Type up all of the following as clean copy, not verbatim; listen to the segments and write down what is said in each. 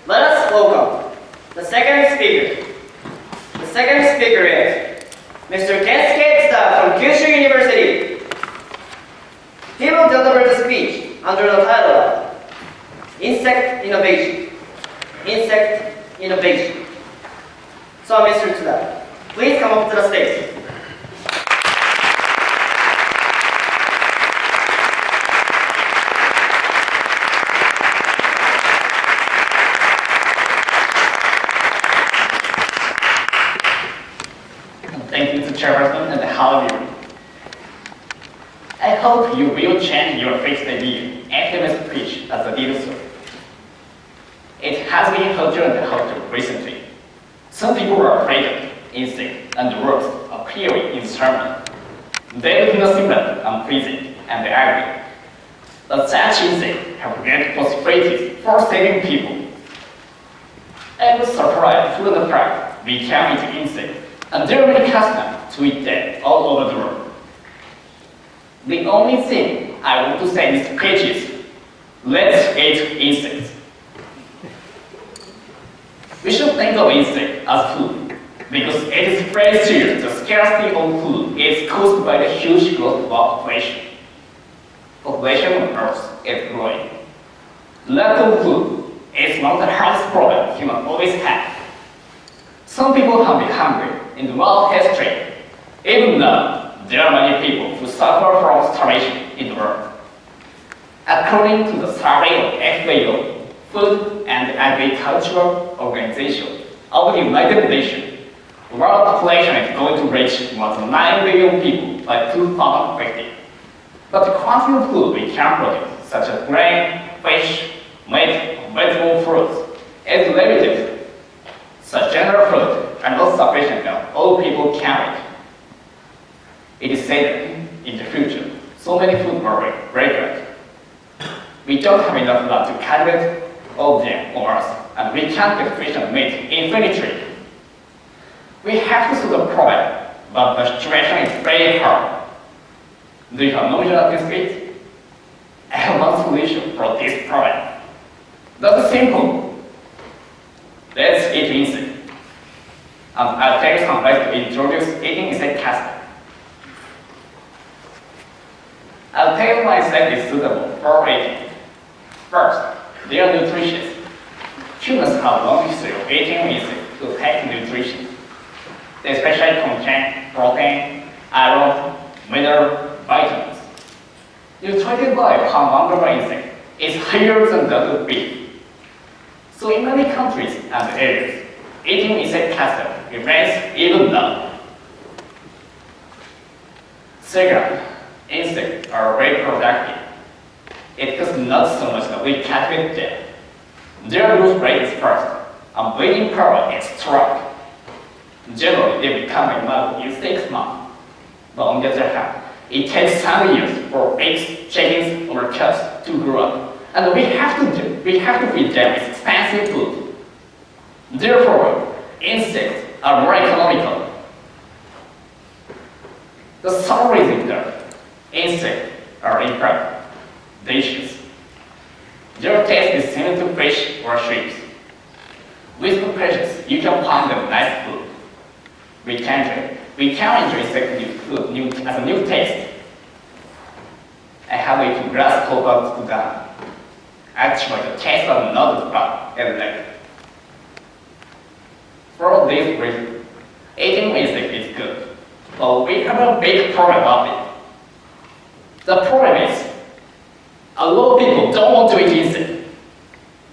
Let us welcome the second speaker. The second speaker is Mr. Kensuke Tsuda from Kyushu University. He will deliver the speech under the title of Insect Innovation. Insect Innovation. So, Mr. Tsuda, please come up to the stage. Thank you to Chairperson and how are you? I hope you will change your fixed idea after my speech as a did so. It has been hotter and hotter recently. Some people are afraid of insects and words appearing in sermon. They look nothing but unpleasant and ugly. But such insects have great possibilities for saving people. I was surprised to the fact we can eat insects, and there are many customs to eat them all over the world. The only thing I want to say in this speech is, let's eat insects. We should think of insects as food, because it is very serious. The scarcity of food is caused by the huge growth of population. Population on Earth is growing. Lack of food is one of the hardest problems humans always have. Some people have been hungry in the world history. Even now, there are many people who suffer from starvation in the world. According to the survey of FAO, Food and Agricultural Organization of the United Nations, world population is going to reach more than 9 billion people by 2050. But the quantity of food we can produce, such as grain, fish, meat, vegetable fruits, is limited. Such general food are not sufficient that all people can eat. It is said that in the future, so many food will be regular. We don't have enough land to cultivate all of them on Earth, and we can't get sufficient meat infinitely. We have to solve the problem, but the situation is very hard. Do you have knowledge of this case? I have one solution for this problem. That's simple. Let's eat insects. And I'll tell you some ways to introduce eating insect custom. I'll tell you why insect is suitable for eating. First, they are nutritious. Humans have a long history of eating insects to take nutrition. They especially contain protein, iron, mineral, vitamins. Nutritive value per one of insect is higher than that of beef. So in many countries and areas, eating insect custom remains even now. Second, insects are very productive. It is not so much that we cultivate them. Their growth rate is fast, and breeding power is strong. Generally, they become a mother in 6 months. But on the other hand, it takes some years for eggs, chickens, or cats to grow up, and we have to feed them with expensive food. Therefore, insects are more economical. The third reason that insects are in fact delicious. Their taste is similar to fish or shrimp. With the patience, you can find them nice food. We can enjoy insect food as a new taste. I have eaten grasshopper Tsuda. Actually, the taste of not bad as like. For this reason, eating insect is good, but we have a big problem about it. The problem is, a lot of people don't want to eat insect.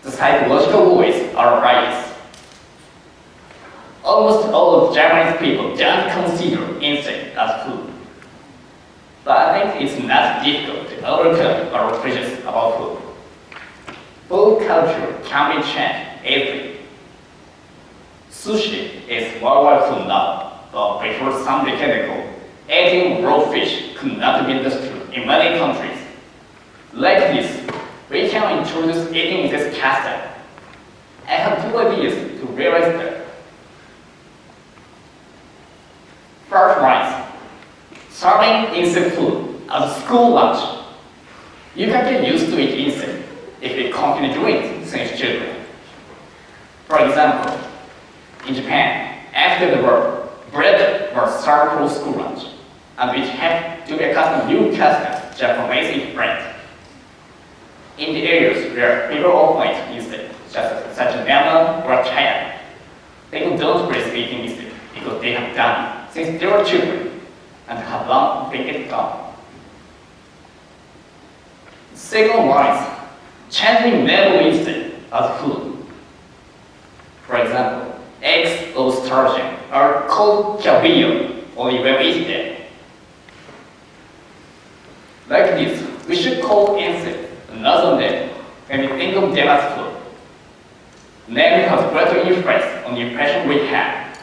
The psychological voice are biased. Almost all of Japanese people don't consider insect as food. But I think it's not difficult to overcome our prejudice about food. Food culture can be changed easily. Sushi is worldwide food now, but before some decades ago, eating raw fish could not be understood in many countries. Like this, we can introduce eating insect custom. I have 2 ideas to realize that. First one, serving insect food as a school lunch. You can get used to eat insect if you continue doing it since children. For example, in Japan, after the war, bread was served for school lunch, and it had to be a new custom Japanese eat bread. In the areas where people often eat instead, such as Myanmar or China, people don't risk eating instead because they have done it since they were children and have long been it gone. Second one is changing menu instead as food. For example, eggs or sturgeon are called caviar only when we eat them. Like this, we should call insect another name when we think of them as food. Name has greater influence on the impression we have,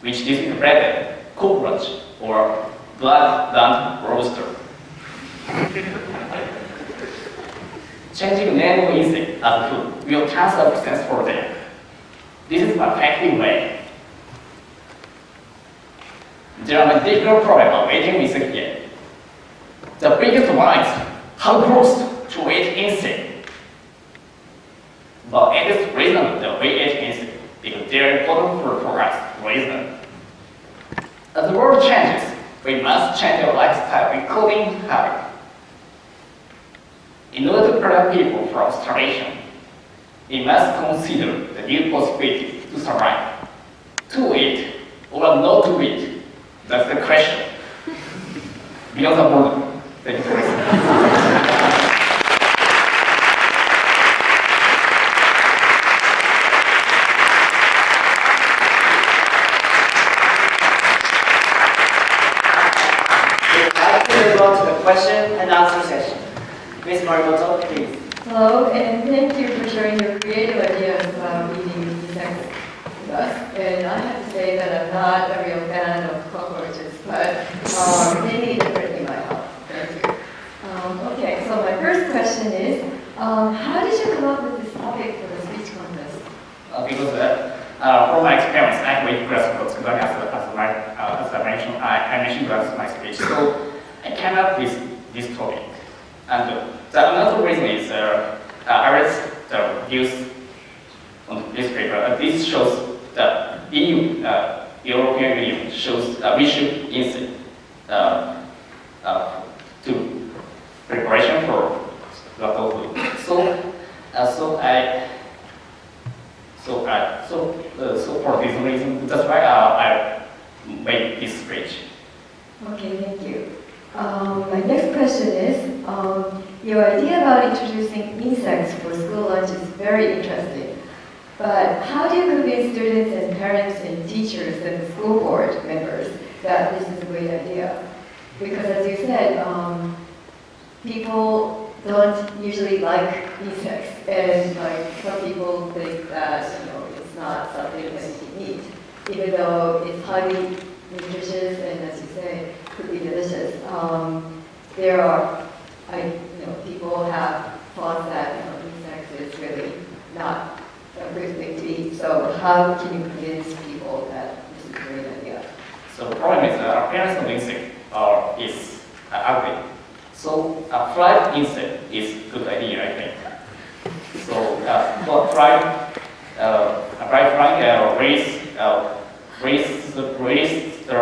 which is bread, cockroach, or blood-done roaster. Changing name of insect as food will transfer sense for them. This is an effective way. There are different problems of eating insect here. The biggest one is how gross to eat insect. But it is reasonable that we eat insect because they are important food for us. Reason. As the world changes, we must change our lifestyle, including habit. In order to protect people from starvation, we must consider the new possibility to survive. To eat or not to eat, that's the question. Beyond the border. Thank you for listening. Move on to the question and answer session. Ms. Morimoto, please. Hello, and thank you for sharing your creative ideas about eating insects with us. And I have to say that I'm not a real fan of cockroaches, but maybe differently might help. Thank you. Okay, so my first question is, how did you come up with this topic for the speech contest? Because from my experience, I read grassroots learning as I mentioned that's my speech. So I came up with this topic. And another reason is I read the views on this paper. This shows that EU, European Union, shows we should insist to preparation for local food. So for this reason, that's why I made this speech. Okay, thank you. My next question is, your idea about introducing insects for school lunch is very interesting. But how do you convince students and parents and teachers and the school board members that this is a great idea? Because as you said, people don't usually like insects, and like some people think that it's not something that you can eat, even though it's highly nutritious and, as you say, could be delicious. There are, people have thought that insects is really not a good thing to eat. So how can you convince people that this is a great idea? So the problem is that appearance of insect is ugly. So a fried insect is a good idea, I think. So for frying, raise the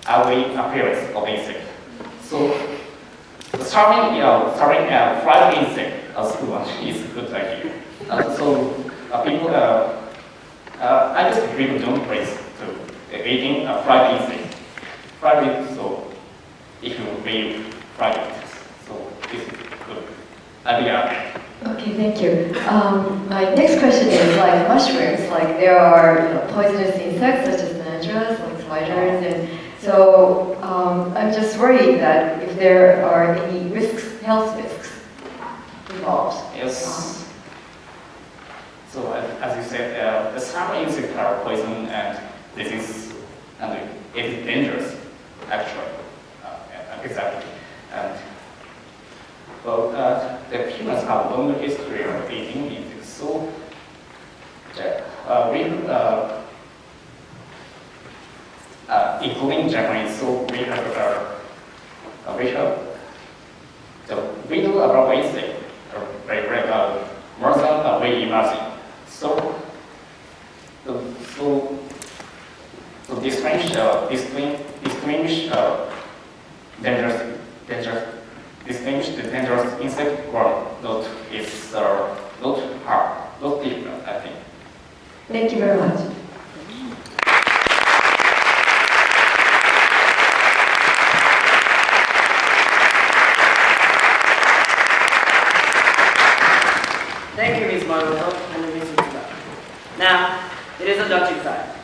ugly appearance of insect. So serving fried insect as school lunch is a good idea. People, I guess people don't raise to eating a fried insect. So if you really fried it, so this is good idea. Okay, thank you. My next question is like mushrooms. Like there are poisonous insects such as tarantulas, like spiders, and so I'm just worried that if there are any risks, health risks involved. Yes. So as you said, the some insects are poison and it is dangerous, actually. Exactly. And the humans have a long history of eating insects. So including Japanese, so we know about insects more than we imagine. So So distinguish the dangerous insect world. It's not hard, not difficult, I think. Thank you very much. Thank you, Ms. Maruto and Ms. Tsuda. Now, it is the judging side.